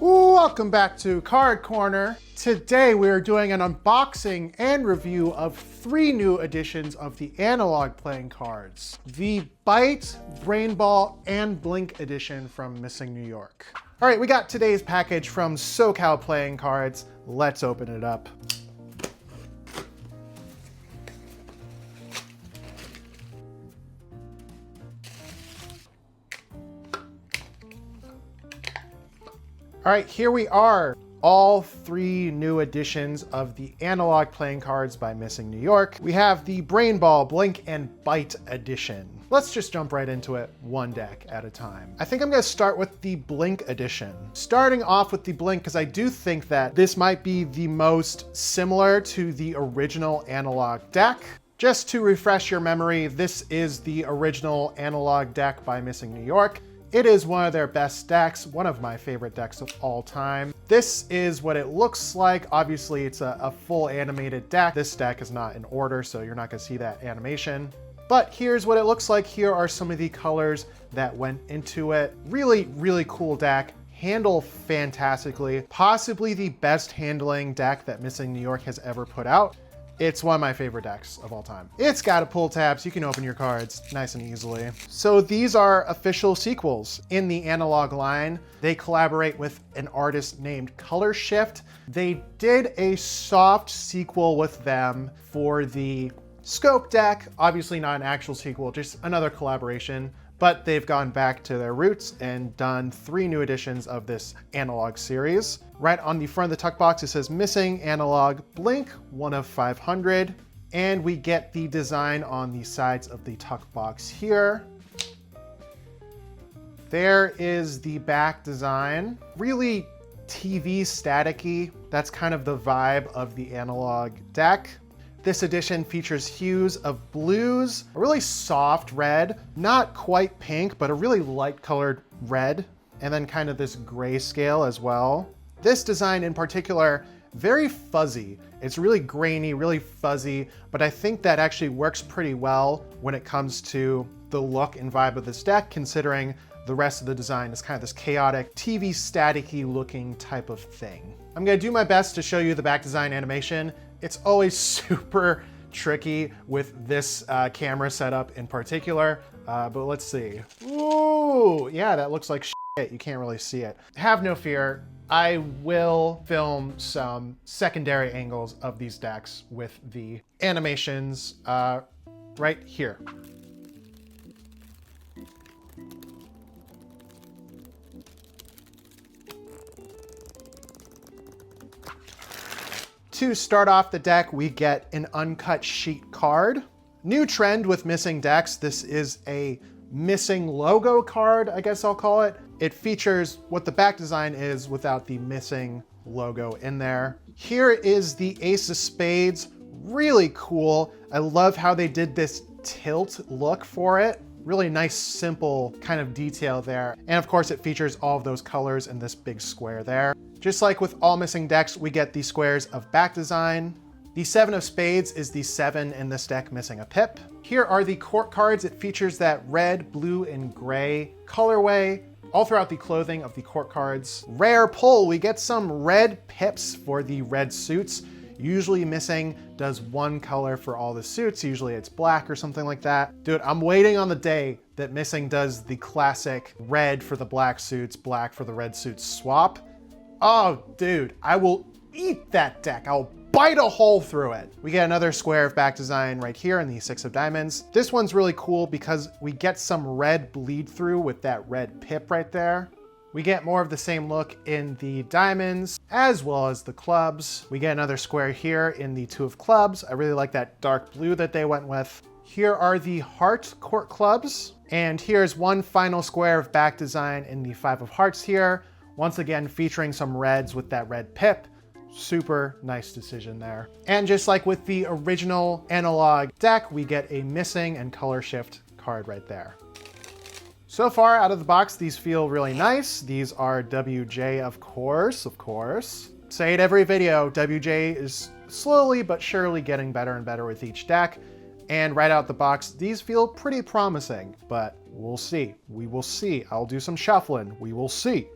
Welcome back to Card Corner. Today we are doing an unboxing and review of 3 new editions of the analog playing cards. The Byte, Brainball, and Blink edition from Missing New York. All right, we got today's package from Socal Playing Cards. Let's open it up. All right, here we are. All 3 new editions of the analog playing cards by Missing New York. We have the Brainball, Blink, and Byte edition. Let's just jump right into it, one deck at a time. I think I'm gonna start with the Blink edition. Starting off with the Blink, because I do think that this might be the most similar to the original analog deck. Just to refresh your memory, this is the original analog deck by Missing New York. It is one of their best decks, one of my favorite decks of all time. This is what it looks like. Obviously, it's a full animated deck. This deck is not in order, so you're not gonna see that animation. But here's what it looks like. Here are some of the colors that went into it. Really, really cool deck. Handle fantastically. Possibly the best handling deck that Missing New York has ever put out. It's one of my favorite decks of all time. It's got a pull tab, so you can open your cards nice and easily. So these are official sequels in the analog line. They collaborate with an artist named Color Shift. They did a soft sequel with them for the Scope deck. Obviously not an actual sequel, just another collaboration. But they've gone back to their roots and done 3 new editions of this analog series. Right on the front of the tuck box, it says Missing Analog Blink, 1 of 500. And we get the design on the sides of the tuck box here. There is the back design. Really TV staticky. That's kind of the vibe of the analog deck. This edition features hues of blues, a really soft red, not quite pink, but a really light colored red, and then kind of this grayscale as well. This design in particular, very fuzzy. It's really grainy, really fuzzy, but I think that actually works pretty well when it comes to the look and vibe of this deck, considering the rest of the design is kind of this chaotic, TV staticky looking type of thing. I'm gonna do my best to show you the back design animation. It's always super tricky with this camera setup in particular, but let's see. Ooh, yeah, that looks like shit. You can't really see it. Have no fear. I will film some secondary angles of these decks with the animations right here. To start off the deck, we get an uncut sheet card. New trend with missing decks. This is a missing logo card, I guess I'll call it. It features what the back design is without the missing logo in there. Here is the Ace of Spades. Really cool. I love how they did this tilt look for it. Really nice, simple kind of detail there. And of course, it features all of those colors in this big square there. Just like with all missing decks, we get the squares of back design. The 7 of Spades is the 7 in this deck missing a pip. Here are the court cards. It features that red, blue, and gray colorway all throughout the clothing of the court cards. Rare pull, we get some red pips for the red suits. Usually Missing does one color for all the suits. Usually it's black or something like that. Dude, I'm waiting on the day that Missing does the classic red for the black suits, black for the red suits swap. Oh, dude, I will eat that deck. I'll bite a hole through it. We get another square of back design right here in the 6 of Diamonds. This one's really cool because we get some red bleed through with that red pip right there. We get more of the same look in the diamonds as well as the clubs. We get another square here in the 2 of clubs. I really like that dark blue that they went with. Here are the heart court clubs. And here's one final square of back design in the 5 of hearts here. Once again, featuring some reds with that red pip. Super nice decision there. And just like with the original analog deck, we get a Missing and Color Shift card right there. So far out of the box, these feel really nice. These are WJ, of course. Say it every video, WJ is slowly but surely getting better and better with each deck. And right out the box, these feel pretty promising, but we'll see. We will see. I'll do some shuffling. We will see.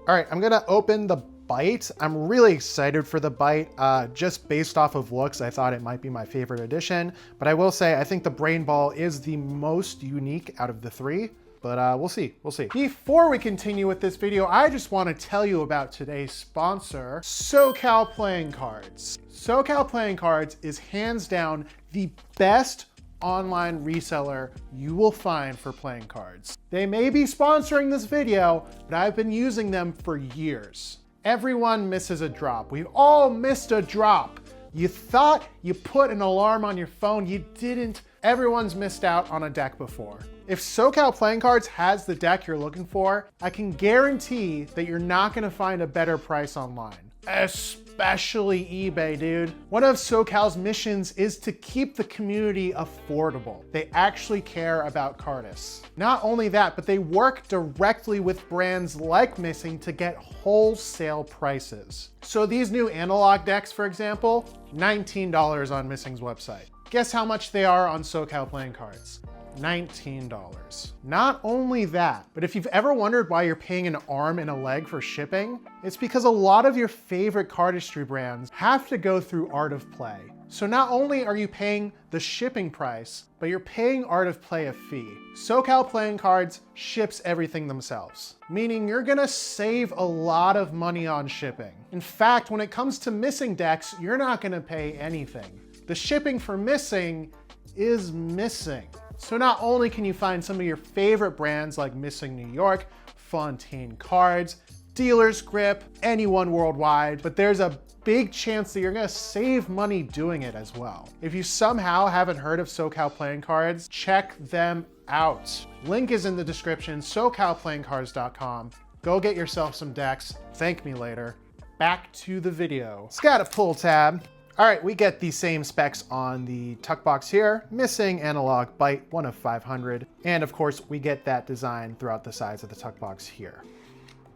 All right, I'm gonna open the Bite. I'm really excited for the Bite. Just based off of looks, I thought it might be my favorite edition, but I will say I think the Brainball is the most unique out of the three, but we'll see, we'll see. Before we continue with this video, I just want to tell you about today's sponsor, Socal Playing Cards. Socal Playing Cards is hands down the best online reseller you will find for playing cards. They may be sponsoring this video, but I've been using them for years. Everyone misses a drop. We've all missed a drop. You thought you put an alarm on your phone, you didn't. Everyone's missed out on a deck before. If Socal Playing Cards has the deck you're looking for, I can guarantee that you're not gonna find a better price online. Especially eBay, dude. One of Socal's missions is to keep the community affordable. They actually care about cardists. Not only that, but they work directly with brands like Missing to get wholesale prices. So these new analog decks, for example, $19 on Missing's website. Guess how much they are on Socal Playing Cards? $19. Not only that, but if you've ever wondered why you're paying an arm and a leg for shipping, it's because a lot of your favorite cardistry brands have to go through Art of Play. So not only are you paying the shipping price, but you're paying Art of Play a fee. Socal Playing Cards ships everything themselves, meaning you're gonna save a lot of money on shipping. In fact, when it comes to Missing decks, you're not gonna pay anything. The shipping for Missing is Missing. So not only can you find some of your favorite brands like Missing New York, Fontaine Cards, Dealer's Grip, anyone worldwide, but there's a big chance that you're gonna save money doing it as well. If you somehow haven't heard of Socal Playing Cards, check them out. Link is in the description, socalplayingcards.com. Go get yourself some decks. Thank me later. Back to the video. It's got a pull tab. All right, we get the same specs on the tuck box here. Missing analog Bite, 1 of 500. And of course, we get that design throughout the sides of the tuck box here.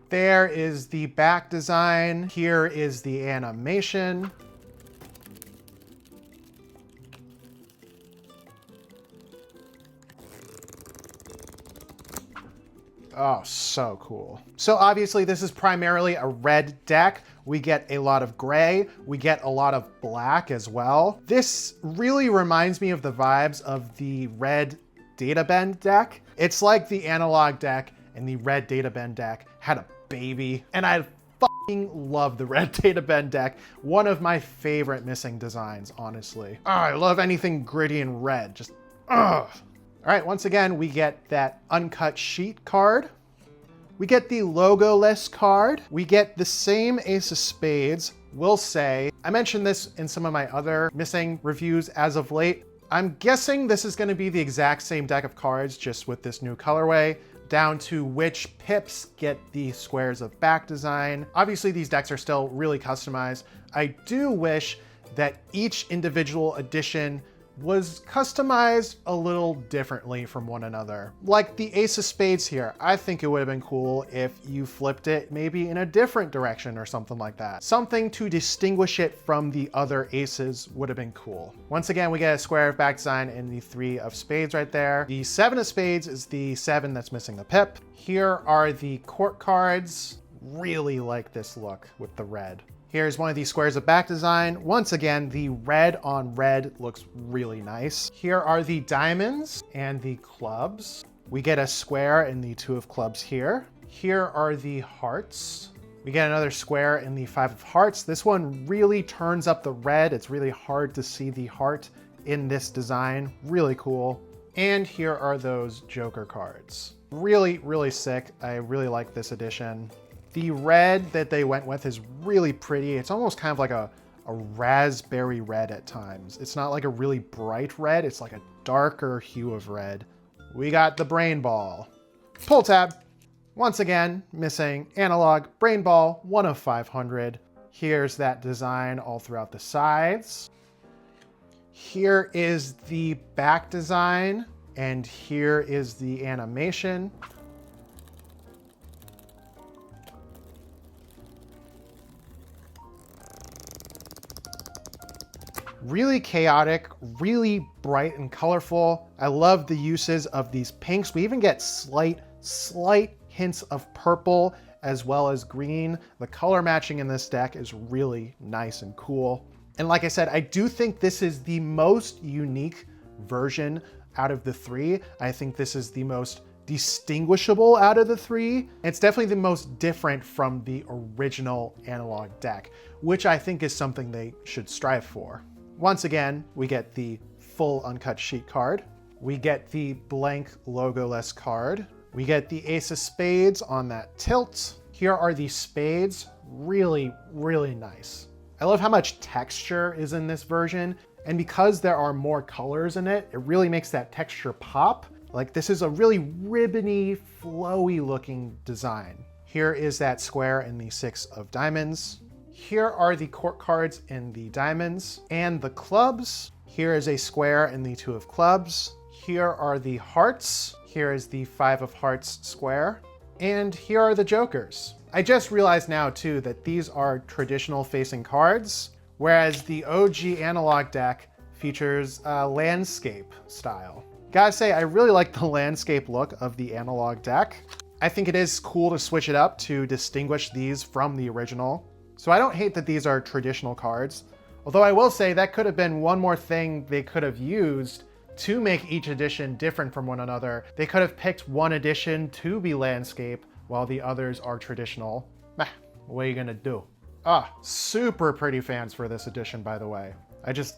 There is the back design. Here is the animation. Oh, so cool. So obviously this is primarily a red deck. We get a lot of gray. We get a lot of black as well. This really reminds me of the vibes of the red Databend deck. It's like the analog deck and the red Databend deck had a baby. And I fucking love the red Databend deck. One of my favorite Missing designs, honestly. Oh, I love anything gritty and red. Just, ugh. All right, once again, we get that uncut sheet card. We get the logoless card. We get the same Ace of Spades, will say. I mentioned this in some of my other Missing reviews as of late. I'm guessing this is gonna be the exact same deck of cards, just with this new colorway, down to which pips get the squares of back design. Obviously, these decks are still really customized. I do wish that each individual edition was customized a little differently from one another. Like the Ace of Spades here, I think it would have been cool if you flipped it maybe in a different direction or something like that. Something to distinguish it from the other aces would have been cool. Once again, we get a square of back design in the 3 of spades right there. The 7 of spades is the 7 that's missing the pip. Here are the court cards. Really like this look with the red. Here's one of these squares of back design. Once again, the red on red looks really nice. Here are the diamonds and the clubs. We get a square in the 2 of clubs here. Here are the hearts. We get another square in the 5 of hearts. This one really turns up the red. It's really hard to see the heart in this design. Really cool. And here are those Joker cards. Really, really sick. I really like this edition. The red that they went with is really pretty. It's almost kind of like a raspberry red at times. It's not like a really bright red. It's like a darker hue of red. We got the Brainball. Pull tab. Once again, Missing analog Brainball, 1 of 500. Here's that design all throughout the sides. Here is the back design, and here is the animation. Really chaotic, really bright and colorful. I love the uses of these pinks. We even get slight hints of purple as well as green. The color matching in this deck is really nice and cool. And like I said, I do think this is the most unique version out of the three. I think this is the most distinguishable out of the three. It's definitely the most different from the original analog deck, which I think is something they should strive for. Once again, we get the full uncut sheet card. We get the blank logoless card. We get the ace of spades on that tilt. Here are the spades, really, really nice. I love how much texture is in this version. And because there are more colors in it, it really makes that texture pop. Like this is a really ribbony, flowy looking design. Here is that square in the 6 of diamonds. Here are the court cards in the diamonds and the clubs. Here is a square in the 2 of clubs. Here are the hearts. Here is the 5 of hearts square. And here are the jokers. I just realized now too that these are traditional facing cards, whereas the OG analog deck features a landscape style. Gotta say, I really like the landscape look of the analog deck. I think it is cool to switch it up to distinguish these from the original. So I don't hate that these are traditional cards, although I will say that could have been one more thing they could have used to make each edition different from one another. They could have picked one edition to be landscape while the others are traditional. What are you gonna do? Super pretty fans for this edition, by the way.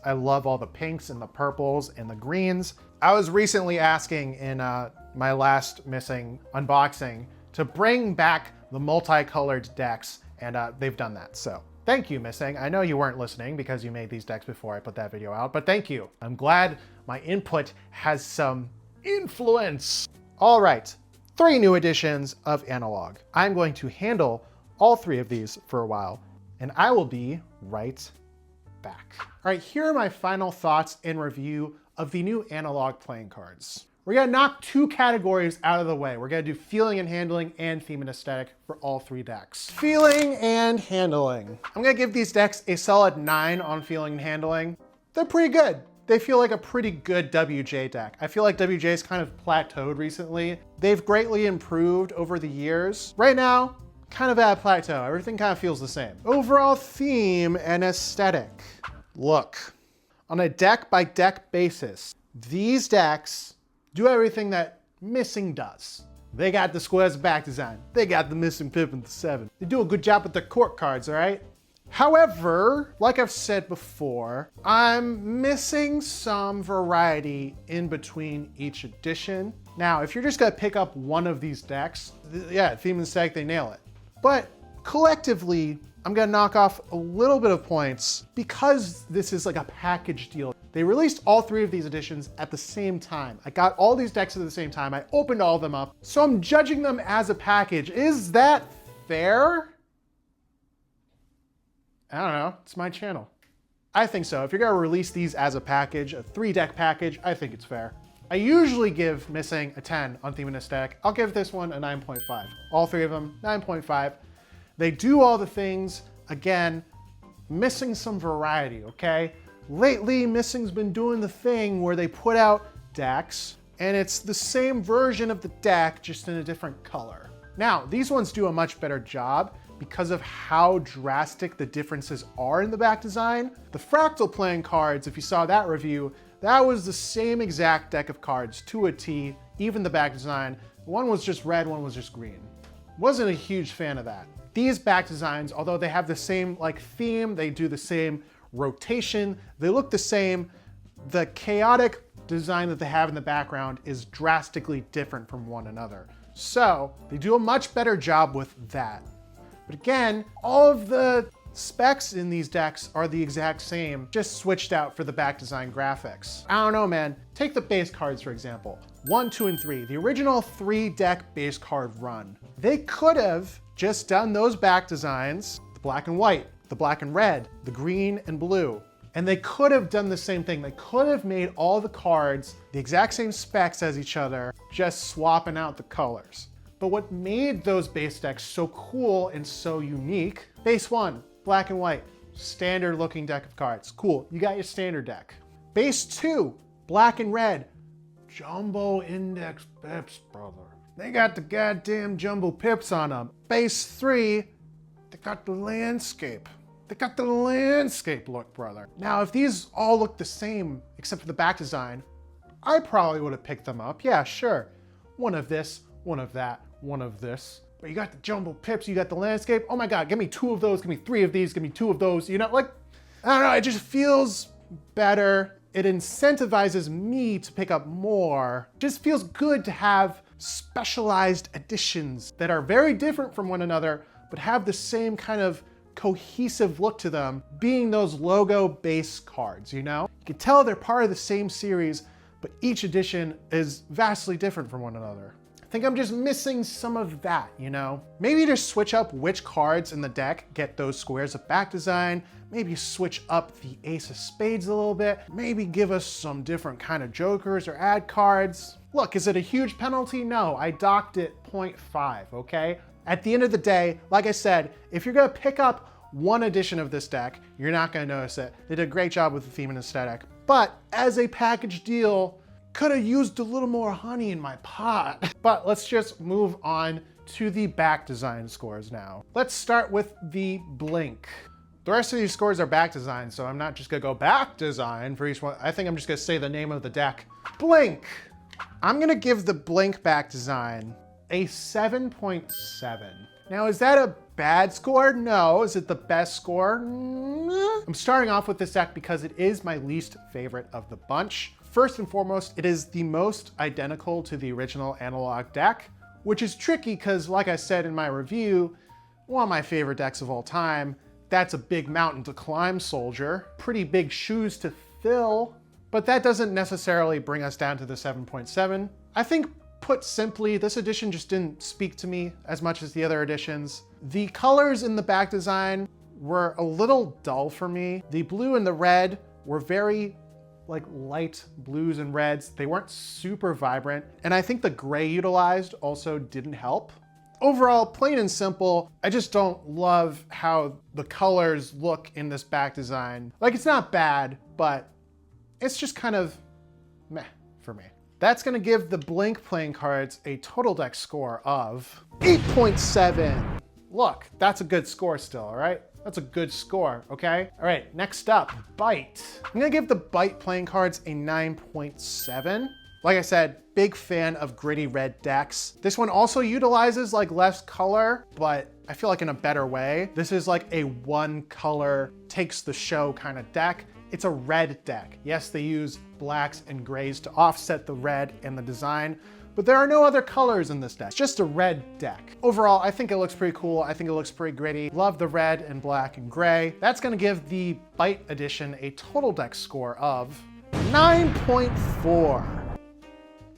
I love all the pinks and the purples and the greens. I was recently asking in my last missing unboxing to bring back the multicolored decks, and they've done that. So thank you, Missing. I know you weren't listening because you made these decks before I put that video out, but thank you. I'm glad my input has some influence. All right, 3 new editions of analog. I'm going to handle all 3 of these for a while, and I will be right back. All right, here are my final thoughts and review of the new analog playing cards. We're gonna knock 2 categories out of the way. We're gonna do feeling and handling and theme and aesthetic for all 3 decks. Feeling and handling. I'm gonna give these decks a solid 9 on feeling and handling. They're pretty good. They feel like a pretty good WJ deck. I feel like WJ's kind of plateaued recently. They've greatly improved over the years. Right now, kind of at a plateau. Everything kind of feels the same. Overall theme and aesthetic. Look, on a deck by deck basis, these decks do everything that Missing does. They got the squares back design. They got the Missing pip and the 7. They do a good job with their court cards, all right? However, like I've said before, I'm missing some variety in between each edition. Now, if you're just gonna pick up one of these decks, yeah, theme and aesthetic, they nail it. But collectively, I'm gonna knock off a little bit of points because this is like a package deal. They released all 3 of these editions at the same time. I got all these decks at the same time. I opened all of them up. So I'm judging them as a package. Is that fair? I don't know, it's my channel. I think so. If you're gonna release these as a package, a 3-deck package, I think it's fair. I usually give Missing a 10 on theme and aesthetic. I'll give this one a 9.5. All 3 of them, 9.5. They do all the things. Again, missing some variety, okay? Lately, Missing's been doing the thing where they put out decks, and it's the same version of the deck, just in a different color. Now, these ones do a much better job because of how drastic the differences are in the back design. The Fractal playing cards, if you saw that review, that was the same exact deck of cards to a T, even the back design. One was just red, one was just green. Wasn't a huge fan of that. These back designs, although they have the same like theme, they do the same rotation, they look the same, the chaotic design that they have in the background is drastically different from one another. So they do a much better job with that. But again, all of the specs in these decks are the exact same, just switched out for the back design graphics. I don't know, man. Take the base cards, for example. 1, 2, and 3, the original 3-deck base card run. They could have just done those back designs, the black and white, the black and red, the green and blue. And they could have done the same thing. They could have made all the cards the exact same specs as each other, just swapping out the colors. But what made those base decks so cool and so unique, base 1, black and white, standard looking deck of cards. Cool, you got your standard deck. Base 2, black and red, jumbo index pips, brother. They got the goddamn jumbo pips on them. Base 3, they got the landscape. They got the landscape look, brother. Now, if these all look the same, except for the back design, I probably would have picked them up. Yeah, sure. One of this, one of that, one of this. But you got the jumbo pips, you got the landscape. Oh my God, give me 2 of those, give me 3 of these, give me 2 of those. You know, like, I don't know, it just feels better. It incentivizes me to pick up more. It just feels good to have specialized editions that are very different from one another, but have the same kind of cohesive look to them, being those logo base cards, you know? You can tell they're part of the same series, but each edition is vastly different from one another. I think I'm just missing some of that, you know? Maybe just switch up which cards in the deck get those squares of back design, maybe switch up the ace of spades a little bit, maybe give us some different kind of jokers or add cards. Look, is it a huge penalty? No, I docked it 0.5, okay? At the end of the day, like I said, if you're gonna pick up one edition of this deck, you're not gonna notice it. They did a great job with the theme and aesthetic. But as a package deal, could have used a little more honey in my pot. But let's just move on to the back design scores now. Let's start with the blink. The rest of these scores are back design, so I'm not just gonna go back design for each one. I think I'm just gonna say the name of the deck. Blink. I'm gonna give the blink back design a 7.7. Now, is that a bad score? No. Is it the best score? I'm starting off with this deck because it is my least favorite of the bunch. First and foremost, it is the most identical to the original analog deck, which is tricky because, like I said in my review, one of my favorite decks of all time, that's a big mountain to climb, soldier. Pretty big shoes to fill, but that doesn't necessarily bring us down to the 7.7. I think, put simply, this edition just didn't speak to me as much as the other editions. The colors in the back design were a little dull for me. The blue and the red were very like light blues and reds. They weren't super vibrant. And I think the gray utilized also didn't help. Overall, plain and simple, I just don't love how the colors look in this back design. Like, it's not bad, but it's just kind of meh for me. That's gonna give the Blink playing cards a total deck score of 8.7. Look, that's a good score still, all right? That's a good score, okay? All right, next up, Bite. I'm gonna give the Bite playing cards a 9.7. Like I said, big fan of gritty red decks. This one also utilizes like less color, but I feel like in a better way. This is like a one color takes the show kind of deck. It's a red deck. Yes, they use blacks and grays to offset the red in the design, but there are no other colors in this deck. It's just a red deck. Overall, I think it looks pretty cool. I think it looks pretty gritty. Love the red and black and gray. That's gonna give the Bite edition a total deck score of 9.4.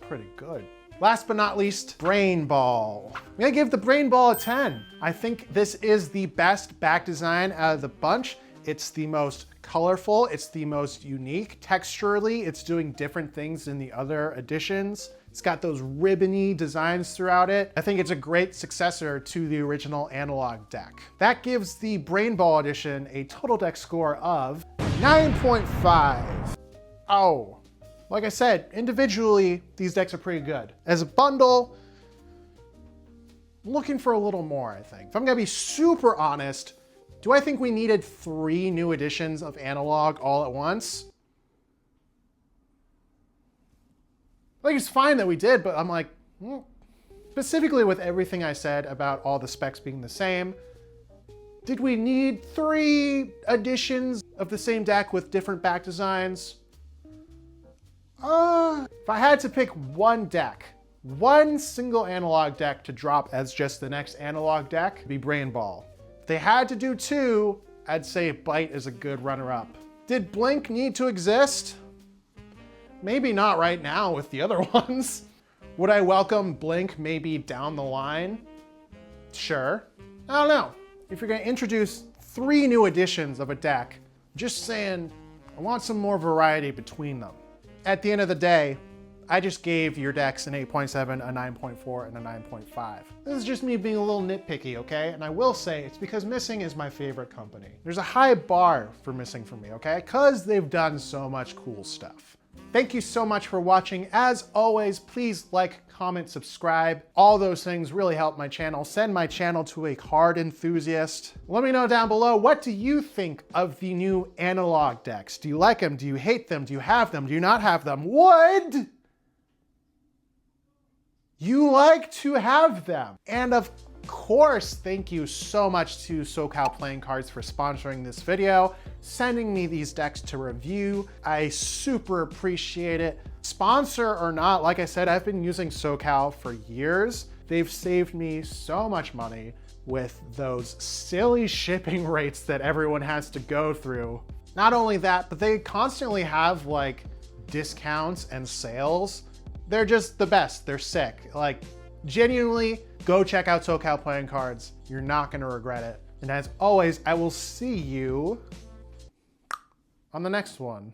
Pretty good. Last but not least, Brainball. I'm gonna give the Brainball a 10. I think this is the best back design out of the bunch. It's the most colorful, it's the most unique. Texturally, it's doing different things than the other editions. It's got those ribbony designs throughout it. I think it's a great successor to the original analog deck. That gives the Brainball edition a total deck score of 9.5. Oh. Like I said, individually, these decks are pretty good. As a bundle, I'm looking for a little more, I think. If I'm gonna be super honest, do I think we needed 3 new editions of Analog all at once? Like, it's fine that we did, but I'm like, specifically with everything I said about all the specs being the same, did we need 3 editions of the same deck with different back designs? If I had to pick one deck, one single analog deck to drop as just the next analog deck, it'd be Brainball. If they had to do 2, I'd say Bite is a good runner-up. Did Blink need to exist? Maybe not right now with the other ones. Would I welcome Blink maybe down the line? Sure. I don't know. If you're gonna introduce 3 new editions of a deck, just saying, I want some more variety between them. At the end of the day, I just gave your decks an 8.7, a 9.4, and a 9.5. This is just me being a little nitpicky, okay? And I will say it's because Missing is my favorite company. There's a high bar for Missing for me, okay? Because they've done so much cool stuff. Thank you so much for watching. As always, please like, comment, subscribe. All those things really help my channel. Send my channel to a card enthusiast. Let me know down below, what do you think of the new analog decks? Do you like them? Do you hate them? Do you have them? Do you not have them? Would you like to have them? And of course, thank you so much to Socal Playing Cards for sponsoring this video, sending me these decks to review. I super appreciate it. Sponsor or not, like I said, I've been using Socal for years. They've saved me so much money with those silly shipping rates that everyone has to go through. Not only that, but they constantly have like discounts and sales. They're just the best. They're sick. Like, genuinely, go check out Socal Playing Cards. You're not gonna regret it. And as always, I will see you on the next one.